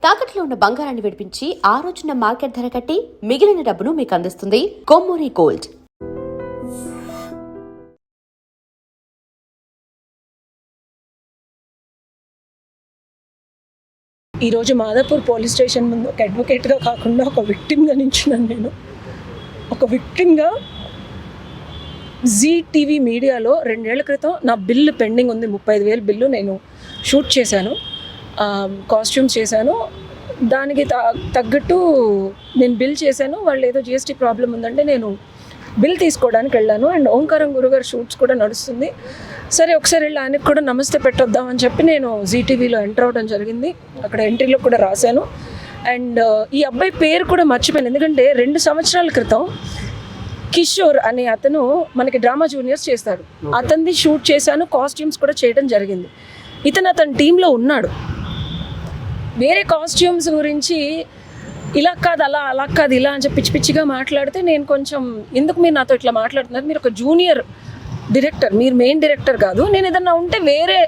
తాకట్లో ఉన్న బంగారాన్ని విడిపించి ఆ రోజున మార్కెట్ ధర కట్టి మిగిలిన డబ్బును మీకు అందిస్తుంది కొమ్మూరి గోల్డ్. ఈరోజు మాదాపూర్ పోలీస్ స్టేషన్ ముందు ఒక అడ్వకేట్గా కాకుండా ఒక విక్టిమ్గా నించున్నాను. నేను ఒక విక్టిమ్గా జీ టీవీ మీడియాలో 2 ఏళ్ల క్రితం నా బిల్లు పెండింగ్ ఉంది, 35,000 బిల్లు నేను షూట్ చేశాను, కాస్ట్యూమ్స్ చేశాను. దానికి తగ్గట్టు నేను బిల్ చేశాను. వాళ్ళు ఏదో జిఎస్టీ ప్రాబ్లం ఉందంటే నేను బిల్ తీసుకోవడానికి వెళ్ళాను. అండ్ ఓంకారం గురుగారు షూట్స్ కూడా నడుస్తుంది. సరే ఒకసారి వెళ్ళి ఆయనకు కూడా నమస్తే పెట్టొద్దామని చెప్పి నేను జీటీవీలో ఎంటర్ అవ్వడం జరిగింది. అక్కడ ఎంట్రీలో కూడా రాశాను. అండ్ ఈ అబ్బాయి పేరు కూడా మర్చిపోయాను, ఎందుకంటే 2 సంవత్సరాల క్రితం కిషోర్ అనే అతను మనకి డ్రామా జూనియర్స్ చేస్తాడు, అతనిది షూట్ చేశాను, కాస్ట్యూమ్స్ కూడా చేయడం జరిగింది. అతని టీంలో ఉన్నాడు. వేరే కాస్ట్యూమ్స్ గురించి ఇలా కాదు అలా కాదు ఇలా అని చెప్పి పిచ్చి పిచ్చిగా మాట్లాడితే నేను కొంచెం ఎందుకు మీరు నాతో ఇట్లా మాట్లాడుతున్నారు, మీరు ఒక జూనియర్ డైరెక్టర్, మీరు మెయిన్ డైరెక్టర్ కాదు, నేను ఏదన్నా ఉంటే వేరే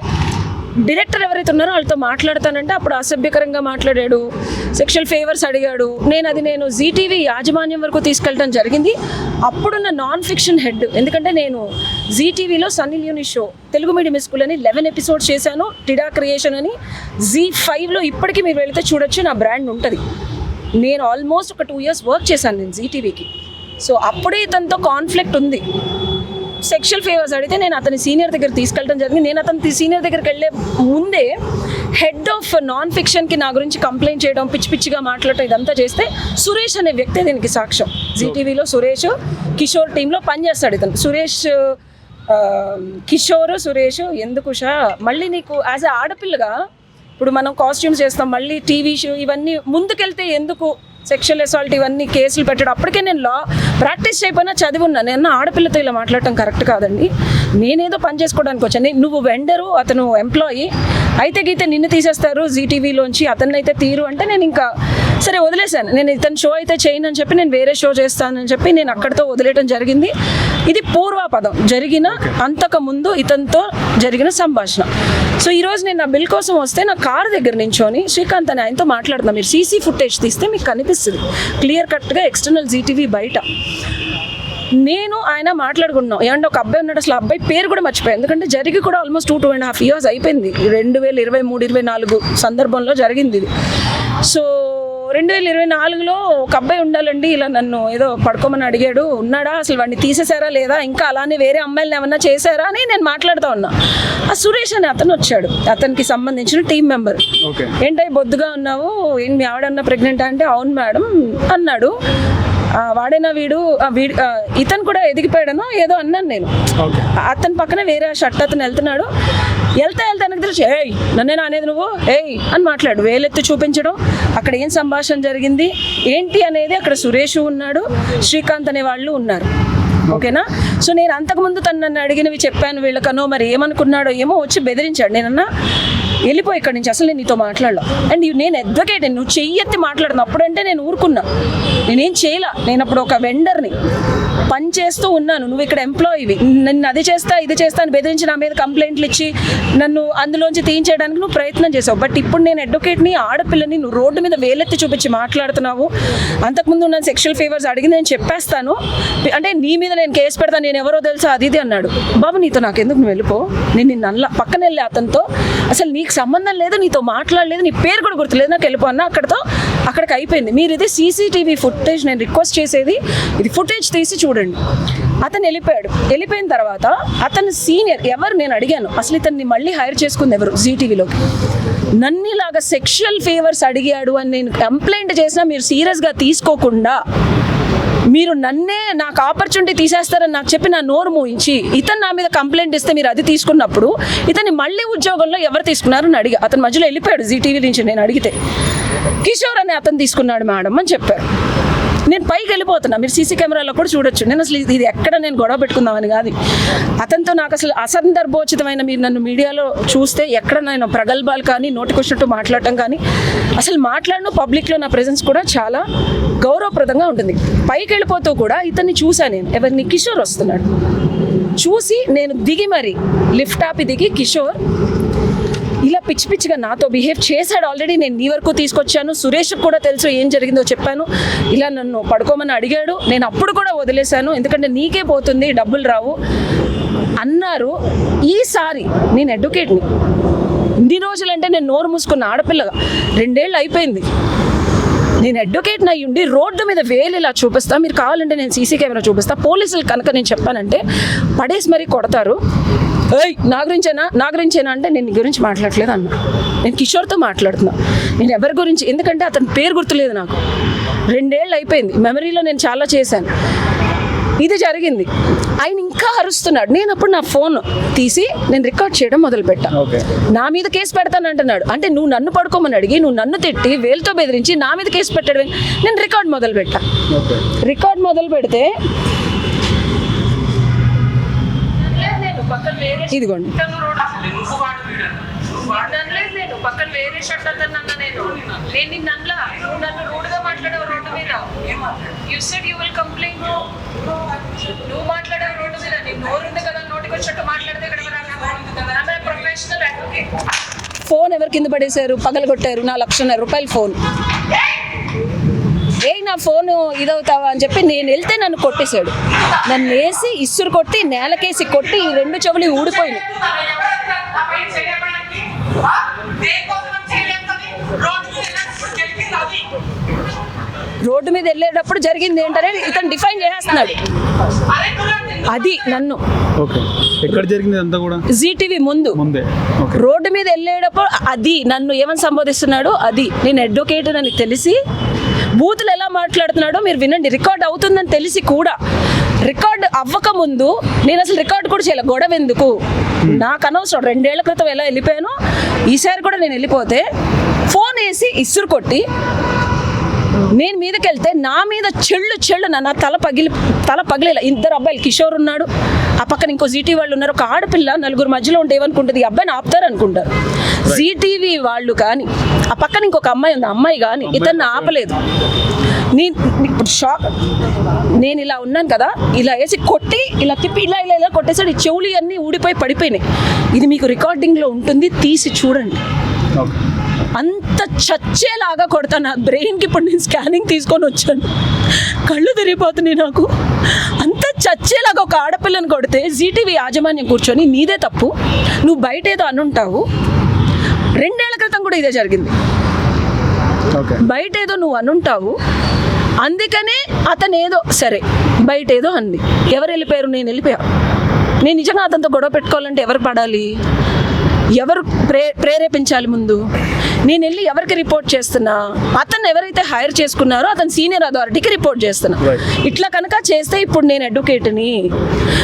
డైరెక్టర్ ఎవరైతే ఉన్నారో వాళ్ళతో మాట్లాడతానంటే అప్పుడు అసభ్యకరంగా మాట్లాడాడు, సెక్షువల్ ఫేవర్స్ అడిగాడు. నేను జీటీవీ యాజమాన్యం వరకు తీసుకెళ్ళడం జరిగింది. అప్పుడున్న నాన్ ఫిక్షన్ హెడ్, ఎందుకంటే నేను జీటీవీలో Sunny Leone show Telugu medium school అని 11 ఎపిసోడ్స్ చేశాను, టిడా క్రియేషన్ అని. Z5లో ఇప్పటికీ మీరు వెళితే చూడొచ్చు, నా బ్రాండ్ ఉంటుంది. నేను ఆల్మోస్ట్ ఒక 2 years వర్క్ చేశాను నేను జీటీవీకి. సో అప్పుడే ఇతనితో కాన్ఫ్లిక్ట్ ఉంది. సెక్షువల్ ఫేవర్స్ అడిగితే నేను అతని సీనియర్ దగ్గర తీసుకెళ్ళడం జరిగింది. నేను అతని సీనియర్ దగ్గరికి వెళ్ళే ముందే హెడ్ ఆఫ్ నాన్ ఫిక్షన్కి నా గురించి కంప్లైంట్ చేయడం, పిచ్చి పిచ్చిగా మాట్లాడటం, ఇదంతా చేస్తే సురేష్ అనే వ్యక్తి దీనికి సాక్ష్యం. జీటీవీలో సురేష్ కిషోర్ టీంలో పనిచేస్తాడు ఇతను. సురేష్ ఎందుకు మళ్ళీ నీకు యాజ్ ఎ ఆడపిల్లగా ఇప్పుడు మనం కాస్ట్యూమ్స్ చేస్తాం, మళ్ళీ టీవీ షో ఇవన్నీ ముందుకెళ్తే ఎందుకు సెక్షువల్ అసాల్ట్ ఇవన్నీ కేసులు పెట్టడం. అప్పటికే నేను లా ప్రాక్టీస్ చేయకపోయినా చదివి ఉన్నా. నేను ఆడపిల్లతో ఇలా మాట్లాడటం కరెక్ట్ కాదండి, నేనేదో పని చేసుకోవడానికి వచ్చాను. నువ్వు వెండరు, అతను ఎంప్లాయీ, అయితే గీతే నిన్ను తీసేస్తారు జీటీవీలోంచి, అతన్ని అయితే తీరు అంటే నేను ఇంకా సరే వదిలేశాను. నేను ఇతని షో అయితే చేయను అని చెప్పి నేను వేరే షో చేస్తానని చెప్పి నేను అక్కడితో వదిలేయడం జరిగింది. ఇది పూర్వాపదం జరిగిన అంతకుముందు ఇతనితో జరిగిన సంభాషణ. సో ఈరోజు నేను నా బిల్ కోసం వస్తే నా కారు దగ్గర నించొని శ్రీకాంత్ అని ఆయనతో మాట్లాడుతున్నా. మీరు సీసీ ఫుటేజ్ తీస్తే మీకు కనిపిస్తుంది క్లియర్ కట్గా ఎక్స్టర్నల్ జీటీవీ బయట. నేను ఆయన మాట్లాడుకున్నాం. ఏమంటే ఒక అబ్బాయి ఉన్నాడు, అసలు అబ్బాయి పేరు కూడా మర్చిపోయాను, ఎందుకంటే జరిగి కూడా ఆల్మోస్ట్ 2.5 years అయిపోయింది. 2023-24 సందర్భంలో జరిగింది ఇది. సో 2024లో ఒక అబ్బాయి ఉండాలండి, ఇలా నన్ను ఏదో పడుకోమని అడిగాడు, ఉన్నాడా, అసలు వాడిని తీసేశారా లేదా, ఇంకా అలానే వేరే అమ్మాయిలను ఏమన్నా చేశారా అని నేను మాట్లాడుతూ ఉన్నా. ఆ సురేష్ అని అతను వచ్చాడు, అతనికి సంబంధించిన టీం మెంబర్. ఏంటో బొద్దుగా ఉన్నావు, ఏం మీ ఆవిడన్నా ప్రెగ్నెంట్ అంటే అవును మేడం అన్నాడు. వాడేనా వీడు ఇతను కూడా ఎదిగిపోయాడనో ఏదో అన్నాను నేను. అతని పక్కన వేరే షర్ట్ అతను వెళ్తున్నాడు, వెళ్తే నాకు తెలిసి ఏయ్ నన్నేనా అనేది నువ్వు ఏయ్ అని మాట్లాడు, వేలెత్తి చూపించడం. అక్కడ ఏం సంభాషణ జరిగింది ఏంటి అనేది అక్కడ సురేష్ ఉన్నాడు, శ్రీకాంత్ అనే వాళ్ళు ఉన్నారు. ఓకేనా. సో నేను అంతకుముందు తను నన్ను అడిగినవి చెప్పాను వీళ్ళకనో, మరి ఏమనుకున్నాడో ఏమో వచ్చి బెదిరించాడు. నేనన్నా వెళ్ళిపోయి ఇక్కడి నుంచి, అసలు నేను నీతో మాట్లాడలా. అండ్ నేను అడ్వకేట్, నువ్వు చెయ్యెత్తి మాట్లాడుతున్నావు. అప్పుడంటే నేను ఊరుకున్నా, నేనేం చేయలా. నేను అప్పుడు ఒక వెండర్ని పని చేస్తూ ఉన్నాను, నువ్వు ఇక్కడ ఎంప్లాయీవి, నన్ను అది చేస్తా ఇది చేస్తా అని బెదిరించి నా మీద కంప్లైంట్లు ఇచ్చి నన్ను అందులోంచి తీయించేయడానికి నువ్వు ప్రయత్నం చేసావు. బట్ ఇప్పుడు నేను అడ్వకేట్ని, ఆడపిల్లని, నువ్వు రోడ్డు మీద వేలెత్తి చూపించి మాట్లాడుతున్నావు. అంతకుముందు నన్ను సెక్షువల్ ఫేవర్స్ అడిగింది నేను చెప్పేస్తాను, అంటే నీ మీద నేను కేసు పెడతాను, నేను ఎవరో తెలుసా అది ఇది అన్నాడు. బాబు నీతో నాకు ఎందుకు, నువ్వు వెళ్ళిపో. నేను నిన్ను అల్లా పక్కన వెళ్ళి అతనితో అసలు నీకు సంబంధం లేదు, నీతో మాట్లాడలేదు, నీ పేరు కూడా గుర్తులేదు, నాకు వెళ్ళిపో అన్న. అక్కడికి అయిపోయింది. మీరు ఇది సీసీటీవీ ఫుటేజ్, నేను రిక్వెస్ట్ చేసేది ఇది ఫుటేజ్ తీసి చూడండి. అతను వెళ్ళిపోయిన తర్వాత అతను సీనియర్ ఎవరు నేను అడిగాను, అసలు ఇతన్ని మళ్ళీ హైర్ చేసుకుంది ఎవరు జీటీవీలోకి. నన్నిలాగా సెక్షువల్ ఫేవర్స్ అడిగాడు అని నేను కంప్లైంట్ చేసినా మీరు సీరియస్గా తీసుకోకుండా మీరు నాకు ఆపర్చునిటీ తీసేస్తారని నాకు చెప్పి నా నోరు మూయించి ఇతను నా మీద కంప్లైంట్ ఇస్తే మీరు అది తీసుకున్నప్పుడు ఇతన్ని మళ్ళీ ఉద్యోగంలో ఎవరు తీసుకున్నారని అడిగా. అతను మధ్యలో వెళ్ళిపోయాడు జీటీవీ నుంచి. నేను అడిగితే కిషోర్ అనే అతను తీసుకున్నాడు మేడం అని చెప్పారు. నేను పైకి వెళ్ళిపోతున్నా, మీరు సీసీ కెమెరాలో కూడా చూడొచ్చు. నేను అసలు ఇది ఎక్కడ నేను గొడవ పెట్టుకుందామని కాదు, అతనితో నాకు అసలు అసందర్భోచితమైన, మీరు నన్ను మీడియాలో చూస్తే ఎక్కడ నేను ప్రగల్భాలు కానీ నోటికొచ్చినట్టు మాట్లాడటం కానీ అసలు మాట్లాడను. పబ్లిక్లో నా ప్రెజెన్స్ కూడా చాలా గౌరవప్రదంగా ఉంటుంది. పైకి వెళ్ళిపోతూ కూడా ఇతన్ని చూశాను నేను, ఎవరిని కిషోర్ వస్తున్నాడు చూసి నేను దిగి మరి లిఫ్ట్ ఆపి దిగి కిషోర్ ఇలా పిచ్చి పిచ్చిగా నాతో బిహేవ్ చేశాడు. ఆల్రెడీ నేను నీ వరకు తీసుకొచ్చాను, సురేష్కి కూడా తెలుసు ఏం జరిగిందో చెప్పాను. ఇలా నన్ను పడుకోమని అడిగాడు, నేను అప్పుడు కూడా వదిలేశాను, ఎందుకంటే నీకే పోతుంది, డబ్బులు రావు అన్నారు. ఈసారి నేను అడ్వకేట్ని, ఇన్ని రోజులంటే నేను నోరు మూసుకున్న ఆడపిల్లగా 2 ఏళ్ళు అయిపోయింది. నేను అడ్వకేట్ని అయ్యి ఉండి రోడ్డు మీద వేలు ఇలా చూపిస్తా, మీరు కావాలంటే నేను సీసీ కెమెరా చూపిస్తా, పోలీసులు కనుక నేను చెప్పానంటే పడేసి మరీ కొడతారు. ఏయ్ నా గురించేనా అంటే నేను నీ గురించి మాట్లాడలేదు అన్నా. నేను కిషోర్తో మాట్లాడుతున్నా, నేను ఎవరి గురించి, ఎందుకంటే అతని పేరు గుర్తులేదు నాకు. 2 ఏళ్ళు అయిపోయింది, మెమరీలో నేను చాలా చేశాను. ఇది జరిగింది, ఆయన ఇంకా అరుస్తున్నాడు. నేను అప్పుడు నా ఫోన్ తీసి నేను రికార్డ్ చేయడం మొదలుపెట్టా. నా మీద కేసు పెడతానంటున్నాడు. అంటే నువ్వు నన్ను పడుకోమని అడిగి, నువ్వు నన్ను తిట్టి వేలుతో బెదిరించి నా మీద కేసు పెట్టాడు. నేను రికార్డ్ మొదలు పెట్టా. రికార్డ్ మొదలు పెడితే ఇదిగోండి, నేను పక్కన వేరే షర్ట్ అన్నా, నేను నిన్ను అనలా, నువ్వు నన్ను రూడ్గా మాట్లాడావు రోడ్డు మీద. You said you will complaint, నువ్వు మాట్లాడావు రోడ్డు మీద, నీకు నోరు ఉంది కదా, నోటికి వచ్చినట్టు మాట్లాడితే ఇక్కడ ప్రొఫెషనల్ అడ్వకేట్. ఫోన్ ఎవరు కింద పడేశారు, పగలగొట్టారు నా ₹1,00,000 ఫోన్. నా ఫోను ఇదవుతావా అని చెప్పి నేను వెళ్తే నన్ను కొట్టేశాడు. నన్ను వేసి ఇసురు కొట్టి నేలకేసి కొట్టి ఈ 2 చెవులు ఊడిపోయినాయి. రోడ్డు మీద వెళ్ళేటప్పుడు జరిగింది ఏంటనే ఇతను డిఫైన్ చేస్తున్నాడు. అది నన్ను ఎక్కడ జరిగింది అంతా కూడా జీటీవీ ముందు రోడ్డు మీద వెళ్ళేటప్పుడు అది నన్ను ఏమని సంబోధిస్తున్నాడు. అది నేను అడ్వకేట్ అని తెలిసి బూతులు ఎలా మాట్లాడుతున్నాడో మీరు వినండి. రికార్డ్ అవుతుందని తెలిసి కూడా రికార్డ్ అవ్వక ముందు నేను అసలు రికార్డ్ కూడా చేయలే. గొడవ ఎందుకు, నాకు అనవసరం. 2 ఏళ్ల క్రితం ఎలా వెళ్ళిపోయాను, ఈసారి కూడా నేను వెళ్ళిపోతే ఫోన్ వేసి ఇసురు కొట్టి నేను మీదకి వెళ్తే నా మీద చెళ్ళు నా తల పగిలేలా. 2 అబ్బాయిలు, కిషోర్ ఉన్నాడు, ఆ పక్కన ఇంకో జీటీవీ వాళ్ళు ఉన్నారు, ఒక ఆడపిల్ల, 4 మధ్యలో ఉంటే ఏమనుకుంటుంది, ఈ అబ్బాయిని ఆపుతారు అనుకుంటారు. జీటీవీ వాళ్ళు కానీ ఆ పక్కన ఇంకొక అమ్మాయి ఉంది, అమ్మాయి కానీ ఇతన్ని ఆపలేదు. ఇప్పుడు షాక్, నేను ఇలా ఉన్నాను కదా, ఇలా వేసి కొట్టి ఇలా తిప్పి ఇలా కొట్టేసాడు. ఈ చెవులు అన్నీ ఊడిపోయి పడిపోయినాయి. ఇది మీకు రికార్డింగ్లో ఉంటుంది, తీసి చూడండి. అంత చచ్చేలాగా కొడతా. నా బ్రెయిన్కి ఇప్పుడు నేను స్కానింగ్ తీసుకొని వచ్చాను, కళ్ళు తిరిగిపోతున్నాయి నాకు. అంత చచ్చేలాగా ఒక ఆడపిల్లని కొడితే జీటీవీ యాజమాన్యం కూర్చొని నీదే తప్పు, నువ్వు బయట ఏదో అనుంటావు. 2 ఏళ్ల క్రితం కూడా ఇదే జరిగింది. బయట ఏదో నువ్వు అనుంటావు, అందుకనే అతను ఏదో సరే బయట ఏదో అంది. ఎవరు వెళ్ళిపోయారు, నేను వెళ్ళిపోయా. నేను నిజంగా అతనితో గొడవ పెట్టుకోవాలంటే ఎవరు పడాలి, ఎవరు ప్రేరేపించాలి? ముందు నేను వెళ్ళి ఎవరికి రిపోర్ట్ చేస్తున్నా, అతను ఎవరైతే హైర్ చేసుకున్నారో అతను సీనియర్ అథారిటీకి రిపోర్ట్ చేస్తున్నా. ఇట్లా కనుక చేస్తే ఇప్పుడు నేను అడ్వకేట్ని,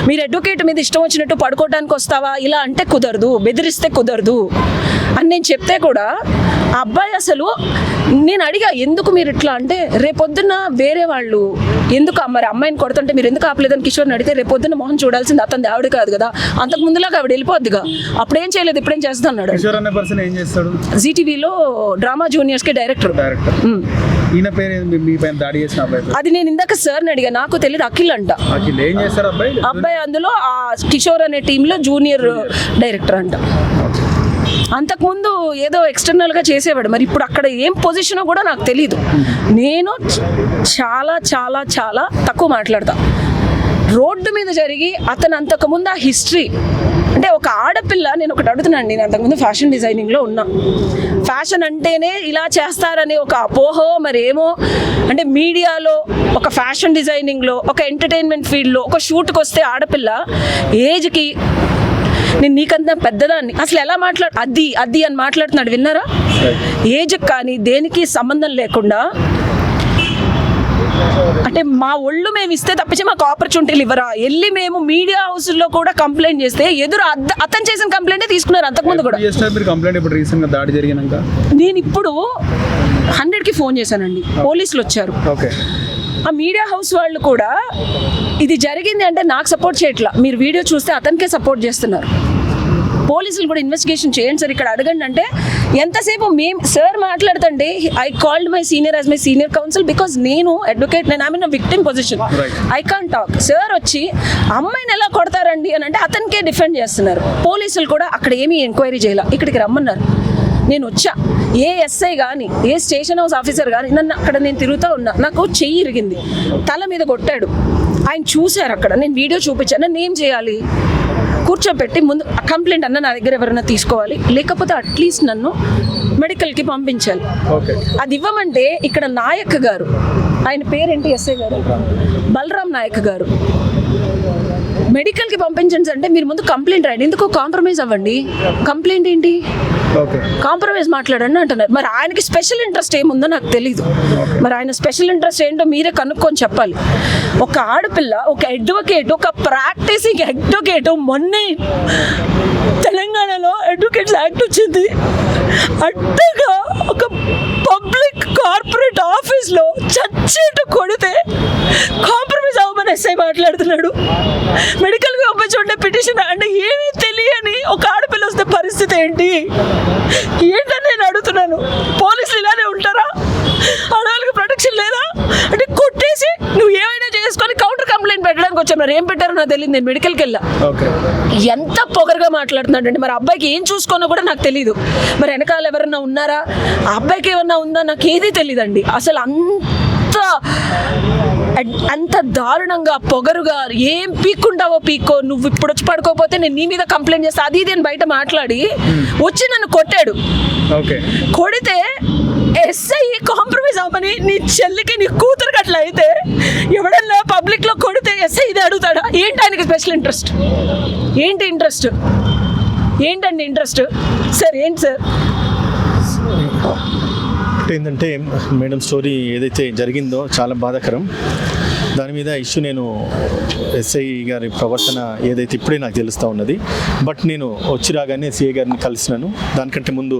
మీరు అడ్వకేట్ మీద ఇష్టం వచ్చినట్టు పడుకోవడానికి వస్తావా ఇలా అంటే కుదరదు, బెదిరిస్తే కుదరదు అని నేను చెప్తే కూడా ఆ అబ్బాయి అసలు, నేను అడిగా ఎందుకు మీరు ఇట్లా అంటే, రేపొద్దున్న వేరే వాళ్ళు ఎందుకు మరి అమ్మాయిని కొడుతుంటే మీరు ఎందుకు ఆపలేదని కిషోర్ని అడిగితే, రేపొద్దున్న మోహన్ చూడాల్సింది అతని ఆవిడ కాదు కదా, అంతకు ముందులాగా ఆవిడ వెళ్ళిపోద్దిగా, అప్పుడేం చేయలేదు ఇప్పుడేం చేస్తున్నాడు. జీటీవీలో డ్రామా జూనియర్స్ కి డైరెక్టర్. అది నేను ఇందాక సార్ని అడిగా, నాకు తెలియదు. అఖిల్ అంట అబ్బాయి, అందులో ఆ కిషోర్ అనే టీంలో జూనియర్ డైరెక్టర్ అంట. అంతకుముందు ఏదో ఎక్స్టర్నల్గా చేసేవాడు, మరి ఇప్పుడు అక్కడ ఏం పొజిషనో కూడా నాకు తెలీదు. నేను చాలా చాలా చాలా తక్కువ మాట్లాడతా. రోడ్డు మీద జరిగి అతను అంతకుముందు ఆ హిస్టరీ, అంటే ఒక ఆడపిల్ల, నేను ఒకటి అడుగుతున్నాను, నేను అంతకుముందు ఫ్యాషన్ డిజైనింగ్లో ఉన్నా. ఫ్యాషన్ అంటేనే ఇలా చేస్తారనే ఒక అపోహో మరేమో, అంటే మీడియాలో ఒక ఫ్యాషన్ డిజైనింగ్లో ఒక ఎంటర్టైన్మెంట్ ఫీల్డ్లో ఒక షూట్కి వస్తే ఆడపిల్ల ఏజ్కి నేను నీకంతా పెద్దదాన్ని అసలు ఎలా అది అని మాట్లాడుతున్నాడు. విన్నారా? ఏజ్కి కానీ దేనికి సంబంధం లేకుండా, అంటే మా ఒళ్ళు మేము ఇస్తే తప్పించి మాకు ఆపర్చునిటీలు ఇవ్వరా? వెళ్ళి మేము మీడియా హౌస్లో కూడా కంప్లైంట్ చేస్తే ఎదురు అతను చేసిన కంప్లైంటే తీసుకున్నారు. అంతకుముందు కూడా నేను ఇప్పుడు 100కి ఫోన్ చేశానండి, పోలీసులు వచ్చారు. ఆ మీడియా హౌస్ వాళ్ళు కూడా ఇది జరిగింది అంటే నాకు సపోర్ట్ చేయట్లా, మీరు వీడియో చూస్తే అతనికే సపోర్ట్ చేస్తున్నారు. పోలీసులు కూడా ఇన్వెస్టిగేషన్ చేయండి సార్, ఇక్కడ అడగండి అంటే ఎంతసేపు మేము సార్ మాట్లాడుతుంటే I called my senior as my senior council because నేను అడ్వకేట్, నేను I mean victim position, I can't talk. Sir వచ్చి అమ్మాయిని ఎలా కొడతారండి అని అంటే అతనికే డిఫెండ్ చేస్తున్నారు. పోలీసులు కూడా అక్కడ ఏమీ ఎంక్వైరీ చేయాల, ఇక్కడికి రమ్మన్నారు. నేను వచ్చా, ఏ ఎస్ఐ కానీ ఏ స్టేషన్ హౌస్ ఆఫీసర్ కానీ నన్ను అక్కడ నేను తిరుగుతూ ఉన్నా, నాకు చెయ్యి ఇరిగింది, తల మీద కొట్టాడు, ఆయన చూశారు అక్కడ, నేను వీడియో చూపించాను. నన్ను ఏం చేయాలి? కూర్చోబెట్టి ముందు కంప్లైంట్ అన్న నా దగ్గర ఎవరైనా తీసుకోవాలి, లేకపోతే అట్లీస్ట్ నన్ను మెడికల్కి పంపించాలి. అది ఇవ్వమంటే ఇక్కడ నాయక్ గారు, ఆయన పేరేంటి ఎస్ఐ గారు, బలరాం నాయక్ గారు, మెడికల్కి పంపించండి అంటే మీరు ముందు కంప్లైంట్ రాయండి, ఎందుకో కాంప్రమైజ్ అవ్వండి. కంప్లైంట్ ఏంటి, కాంప్రమైజ్ మాట్లాడండి అంటున్నారు. మరి ఆయనకి స్పెషల్ ఇంట్రెస్ట్ ఏముందో నాకు తెలీదు. మరి ఆయన స్పెషల్ ఇంట్రెస్ట్ ఏంటో మీరే కనుక్కొని చెప్పాలి. ఒక ఆడపిల్ల, ఒక అడ్వకేట్, ఒక ప్రాక్టీసింగ్ అడ్వకేట్, మొన్నే తెలంగాణలో అడ్వకేట్స్ యాక్ట్ వచ్చింది, అడ్డగా ఒక పబ్లిక్ కార్పొరేట్ ఆఫీస్లో చచ్చేట కొడితే కాంప్రమైజ్ అవ్వమని ఎస్ఐ మాట్లాడుతున్నాడు. మెడికల్గా పంపించుంటే పిటిషన్ అంటే ఏమీ తెలియని ఒక ఆడపిల్ల వస్తే పరిస్థితి ఏంటి? ఏంటని నేను అడుగుతున్నాను. పోలీసులు ఇలానే ఉంటారా? ఆడవాళ్ళకి ప్రొటెక్షన్ లేదా? అంటే కొట్టేసి నువ్వు ఏమైనా చేసుకొని కౌంటర్ కంప్లైంట్ పెట్టడానికి వచ్చాను. మరి ఏం పెట్టారో నాకు తెలియదు, నేను మెడికల్కి వెళ్ళా. ఎంత పొగరుగా మాట్లాడుతున్నాడు అంటే మరి అబ్బాయికి ఏం చూసుకోనో కూడా నాకు తెలియదు. మరి వెనకాల ఎవరన్నా ఉన్నారా, ఆ అబ్బాయికి ఏమన్నా ఉందా, నాకు ఏదీ తెలియదండి. అసలు అంత దారుణంగా పొగరుగా ఏం పీక్కుంటావో పీక్కో, నువ్వు ఇప్పుడు వచ్చి పడుకోకపోతే నేను నీ మీద కంప్లైంట్ చేస్తా, అది ఇది అని బయట మాట్లాడి వచ్చి నన్ను కొట్టాడు. కొడితే ఎస్ఐ కాంప్రమైజ్ అవ్వమని నీ చెల్లికి నీ కూతురికి అట్లా అయితే ఎవడన్నా పబ్లిక్ లో కొడితే ఎస్ఐ ఇది అడుగుతాడా? ఏంటి ఆయనకి స్పెషల్ ఇంట్రెస్ట్? ఏంటి ఇంట్రెస్ట్? ఏంటండి ఇంట్రెస్ట్? సార్ ఏంటి సార్? ఏంటంటే మేడం స్టోరీ ఏదైతే జరిగిందో చాలా బాధాకరం. దాని మీద ఇష్యూ నేను ఎస్ఐ గారి ప్రవర్తన ఏదైతే ఇప్పుడే నాకు తెలుస్తూ ఉన్నది. బట్ నేను వచ్చి రాగానే సిఐ గారిని కలిసినాను. దానికంటే ముందు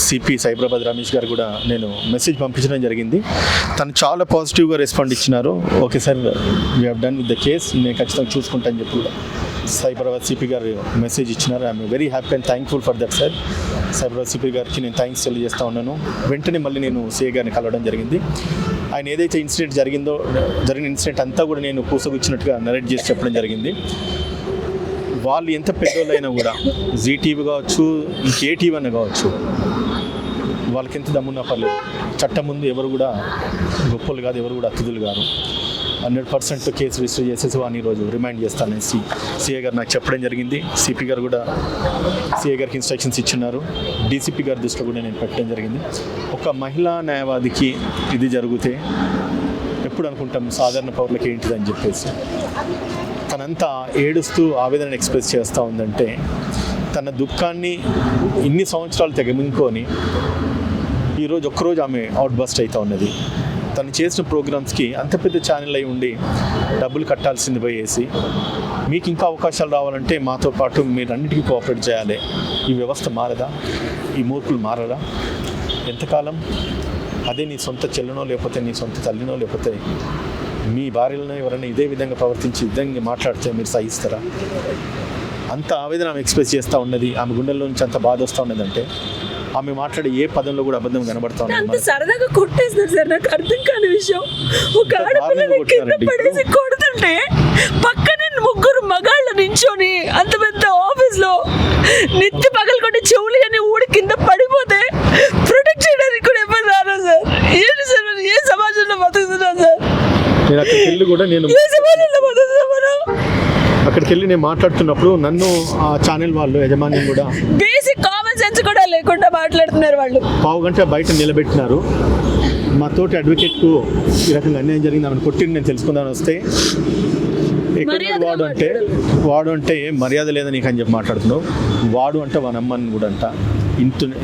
సిపి సైబరాబాద్ రమేష్ గారు కూడా నేను మెసేజ్ పంపించడం జరిగింది. తను చాలా పాజిటివ్గా రెస్పాండ్ ఇచ్చినారు. Okay sir, we have done with the case, నేను ఖచ్చితంగా చూసుకుంటాను చెప్పి కూడా సైబరాబాద్ సిపి గారు మెసేజ్ ఇచ్చినారు. I'm very happy and thankful for that sir. Cyberabad CP గారికి నేను థ్యాంక్స్ తెలియజేస్తూ ఉన్నాను. వెంటనే మళ్ళీ నేను సిఐ గారిని కలవడం జరిగింది. ఆయన ఏదైతే ఇన్సిడెంట్ జరిగిన ఇన్సిడెంట్ అంతా కూడా నేను పూసగుచ్చినట్టుగా నరేట్ చేసి చెప్పడం జరిగింది. వాళ్ళు ఎంత పెద్దోళ్ళైనా కూడా, జీ టీవీ కావచ్చు, ఇంకే టీవీ అన్న కావచ్చు, వాళ్ళకి ఎంత దమ్మున్నా పర్లేదు, చట్టం ముందు ఎవరు కూడా గొప్పలు కాదు, ఎవరు కూడా అతిథులు కాదు. 100% కేసు రిజిస్టర్ చేసేసి వాడిని ఈరోజు రిమైండ్ చేస్తానని సిఐ గారు నాకు చెప్పడం జరిగింది. సిపి గారు కూడా సిఐ గారికి ఇన్స్ట్రక్షన్స్ ఇచ్చినారు. డీసీపీ గారి దృష్టిలో కూడా నేను పెట్టడం జరిగింది. ఒక మహిళా న్యాయవాదికి ఇది జరిగితే ఎప్పుడు అనుకుంటాం సాధారణ పౌరులకి ఏంటిదని చెప్పేసి. తనంతా ఏడుస్తూ ఆవేదన ఎక్స్ప్రెస్ చేస్తూ ఉందంటే తన దుఃఖాన్ని ఇన్ని సంవత్సరాలు తెగమించుకొని ఈరోజు ఒక్కరోజు ఆమె అవుట్ బస్ట్ అవుతూ ఉన్నది. తను చేసిన ప్రోగ్రామ్స్కి అంత పెద్ద ఛానల్ అయి ఉండి డబ్బులు కట్టాల్సింది పోయేసి, మీకు ఇంకా అవకాశాలు రావాలంటే మాతో పాటు మీరు అన్నిటికీ కోఆపరేట్ చేయాలి. ఈ వ్యవస్థ మారదా? ఈ మూర్ఖులు మారరా? ఎంతకాలం? అదే నీ సొంత చెల్లెనో లేకపోతే నీ సొంత తల్లినో లేకపోతే మీ భార్యలనో ఎవరైనా ఇదే విధంగా ప్రవర్తించి విధంగా మాట్లాడితే మీరు సహిస్తారా? అంత ఆవేదన ఆమె ఎక్స్ప్రెస్ చేస్తూ ఉన్నది. ఆమె గుండెల్లో నుంచి అంత బాధ వస్తూ ఉన్నదంటే ఆమె మాట్లాడే ఏ పదంలో కూడా అబద్ధం కనబడతా ఉంది. సరదాగా కొట్టేస్తారు సార్, నాకు అర్థం కాని విషయం. ఒక ఆడపిల్లని కింద పడేసి కొడుతుంటే పక్కనే ముగ్గురు మగాళ్ళు నించొని అంత పెద్ద ఆఫీస్ లో నెత్తి పగలు కొట్టి చెవులు అని ఊడి కింద పడిపోతే ప్రొటెక్ట్ చేయడానికి కూడా ఎవరు రారా సార్? ఏంటి సార్, ఏ సమాజంలో బతుకుతున్నా సార్? నేను అక్కడికి వెళ్ళి కూడా నేను ఏ సమాజంలో బతుకుతున్నా మనం? అక్కడికి వెళ్ళి నేను మాట్లాడుతున్నప్పుడు నన్ను ఆ ఛానల్ వాళ్ళు యజమాన్యం కూడా బేసిక్ కామన్ సెన్స్ కూడా లేకుండా మాట్లాడుతున్నారు. వాళ్ళు పావు గంట బయట నిలబెట్టినారు. మా తోటి అడ్వకేట్కు ఈ రకంగా అన్యాయం జరిగింది, ఆమెను కొట్టింది నేను తెలుసుకుందామని వస్తే వాడు అంటే మర్యాద లేదని నీకు అని చెప్పి మాట్లాడుతున్నావు. వాడు అంటే వాళ్ళ అమ్మని కూడా అంట.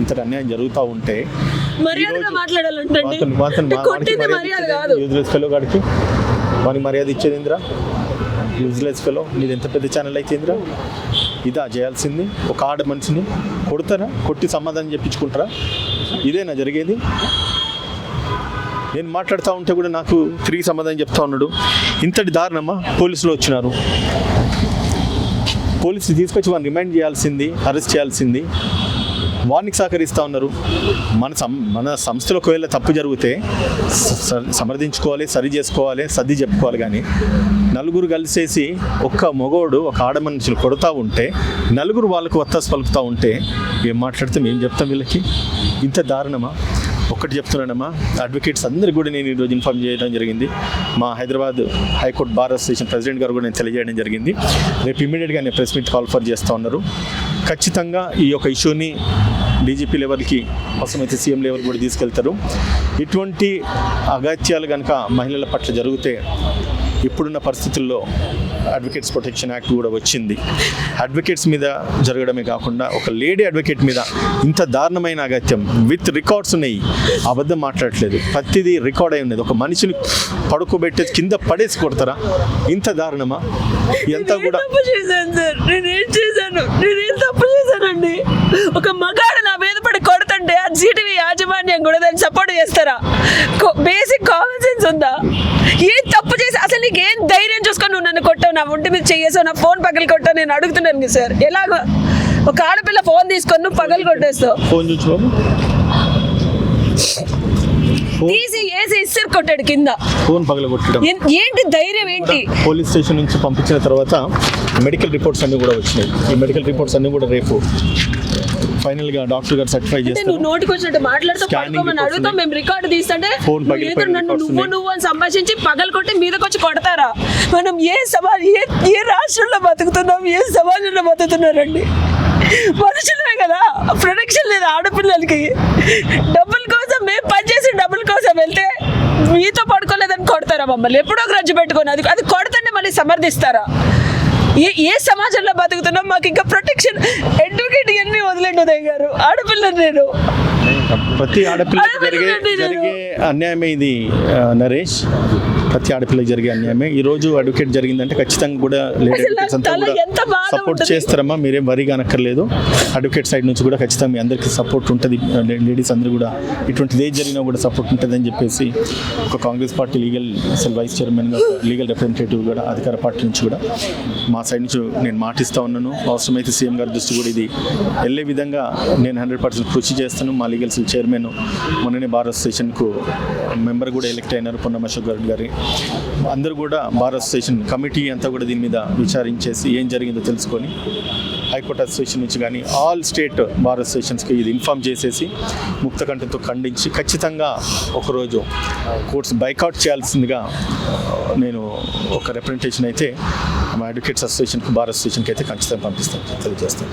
ఇంత అన్యాయం జరుగుతూ ఉంటే యూజ్లెస్ ఫెలో గాడికి వానికి మర్యాద ఇచ్చేది ఇంద్రా? యూజ్లెస్ ఫెలో, నీది ఎంత పెద్ద ఛానల్ అయితే ఇంద్రా? ఇదా చేయాల్సింది? ఒక ఆడ మనిషిని కొడతారా? కొట్టి సమాధానం చెప్పించుకుంటారా? ఇదేనా జరిగేది? నేను మాట్లాడుతూ ఉంటే కూడా నాకు తిరిగి సమాధానం చెప్తా ఉన్నాడు. ఇంతటి దారుణమా? పోలీసులు వచ్చినారు. పోలీసులు తీసుకొచ్చి వారిని రిమైండ్ చేయాల్సింది, అరెస్ట్ చేయాల్సింది. వారికి సహకరిస్తూ ఉన్నారు. మన సంస్థలో ఒకవేళ తప్పు జరిగితే సమర్థించుకోవాలి, సరి చేసుకోవాలి, సర్ది చెప్పుకోవాలి. కానీ నలుగురు కలిసేసి ఒక్క మగోడు ఒక ఆడ మనుషులు కొడుతూ ఉంటే, నలుగురు వాళ్ళకు వత్తాసు పలుకుతూ ఉంటే ఏం మాట్లాడితే మేము చెప్తాం వీళ్ళకి? ఇంత దారుణమా? ఒక్కటి చెప్తున్నానమ్మా, అడ్వకేట్స్ అందరికీ కూడా నేను ఈరోజు ఇన్ఫార్మ్ చేయడం జరిగింది. మా Hyderabad high court bar association president గారు కూడా నేను తెలియజేయడం జరిగింది. రేపు ఇమీడియట్గా నేను ప్రెస్ మీట్ కాల్ఫర్ చేస్తూ ఉన్నారు. ఖచ్చితంగా ఈ యొక్క ఇష్యూని డీజీపీ లెవెల్కి, అవసరమైతే సీఎం లెవెల్ కూడా తీసుకెళ్తారు. ఇటువంటి అగత్యాలు కనుక మహిళల పట్ల జరిగితే, ఇప్పుడున్న పరిస్థితుల్లో అడ్వకేట్స్ ప్రొటెక్షన్ యాక్ట్ కూడా వచ్చింది. అడ్వకేట్స్ మీద జరగడమే కాకుండా ఒక లేడీ అడ్వకేట్ మీద ఇంత దారుణమైన అగత్యం విత్ రికార్డ్స్ ఉన్నాయి. అబద్ధం మాట్లాడట్లేదు, ప్రతిదీ రికార్డ్ అయి ఉన్నది. ఒక మనిషిని పడుకోబెట్టేది కింద పడేసి కొడతారా? ఇంత దారుణమా? ఎంత కూడా నేనేం తప్పు చేశానండి? ఒక మగాడు నా మీద పడి కొడుతుంటే ఆ జీటీవీ యాజమాన్యం కూడా దాన్ని సపోర్ట్ చేస్తారా? బేసిక్ కామన్ సెన్స్ ఉందా? ఏం తప్పు చేసి అసలు నీకు ఏం ధైర్యం చూసుకొని నువ్వు నన్ను కొట్టావు, నా ఒంటి మీద చేసావు, నా ఫోన్ పగలు కొట్టావు? నేను అడుగుతున్నాను కదా సార్, ఎలాగో ఒక ఆడపిల్ల ఫోన్ తీసుకొని నువ్వు పగలు కొట్టేస్తావు. ఫోన్ చూసి తీసి వేసి ఇస్తారు కొట్టాడు కింద. ఫోన్ పగలగొట్టడం ఏంటి ధైర్యం ఏంటి? పోలీస్ స్టేషన్ నుంచి పంపించిన తర్వాత మెడికల్ రిపోర్ట్స్ అన్ని కూడా వచ్చినాయి. ఈ మెడికల్ రిపోర్ట్స్ అన్ని కూడా రేపు ఫైనల్ గా డాక్టర్ గారు సర్టిఫై చేస్తారు. నువ్వు నోటికి వచ్చినట్టు మాట్లాడుతూ పడుకోమని అడుగుతాం, మేము రికార్డు తీస్తుంటే నన్ను నువ్వు అని సంభాషించి పగలు కొట్టి మీదకి వచ్చి కొడతారా? మనం ఏ రాష్ట్రంలో బతుకుతున్నాం, ఏ సమాజంలో బతుకుతున్నారండి? మనుషులమే కదా, ప్రొటెక్షన్ లేదు ఆడపిల్లలకి. డబ్బుల కోసం మేము పనిచేసి డబ్బుల కోసం వెళ్తే మీతో పడుకోలేదని కొడతారా మమ్మల్ని? ఎప్పుడో గ్రజ్జు పెట్టుకొని అది కొడుతుంటే మళ్ళీ సమర్థిస్తారా? ఏ సమాజంలో బతుకుతున్నాం? మాకు ఇంకా ప్రొటెక్షన్, అడ్వకేట్ ఇవన్నీ వదిలేండి ఉదయ్ గారు. ఆడపిల్లని నేను, ప్రతి ఆడపిల్లకి జరిగే అన్యాయమే ఇది నరేష్. ప్రతి ఆడపిల్లకి జరిగే అన్యాయమే. ఈరోజు అడ్వకేట్ జరిగిందంటే ఖచ్చితంగా కూడా అడ్వకేట్స్ అంతా కూడా సపోర్ట్ చేస్తారమ్మా, మీరేం వరి కానక్కర్లేదు. అడ్వకేట్ సైడ్ నుంచి కూడా ఖచ్చితంగా మీ అందరికీ సపోర్ట్ ఉంటుంది. లేడీస్ అందరూ కూడా ఇటువంటిది ఏది జరిగినా కూడా సపోర్ట్ ఉంటుంది అని చెప్పేసి ఒక కాంగ్రెస్ పార్టీ లీగల్ అసలు వైస్ చైర్మన్గా, లీగల్ రిప్రజెంటేటివ్ కూడా అధికార పార్టీ నుంచి కూడా మా సైడ్ నుంచి నేను మాటిస్తూ ఉన్నాను. అవసరమైతే సీఎం గారి దృష్టి కూడా ఇది వెళ్ళే విధంగా నేను 100% కృషి చేస్తాను. మా లీగల్ సెల్ చైర్మన్ మొన్ననే బార్ అసోసియేషన్కు మెంబర్ కూడా ఎలక్ట్ అయినారు, పొన్నం అశోక్ గారి. అందరూ కూడా బార్ అసోసియేషన్ కమిటీ అంతా కూడా దీని మీద విచారించేసి ఏం జరిగిందో తెలుసుకొని హైకోర్టు అసోసియేషన్ నుంచి కానీ ఆల్ స్టేట్ బార్ అసోసియేషన్స్కి ఇది ఇన్ఫామ్ చేసేసి ముక్తకంఠంతో ఖండించి ఖచ్చితంగా ఒకరోజు కోర్ట్స్ బైకాట్ చేయాల్సిందిగా నేను ఒక రిప్రజెంటేషన్ అయితే మా అడ్వకేట్స్ అసోసియేషన్కి, బార్ అసోసియేషన్కి అయితే ఖచ్చితంగా పంపిస్తాను, తెలియజేస్తాను.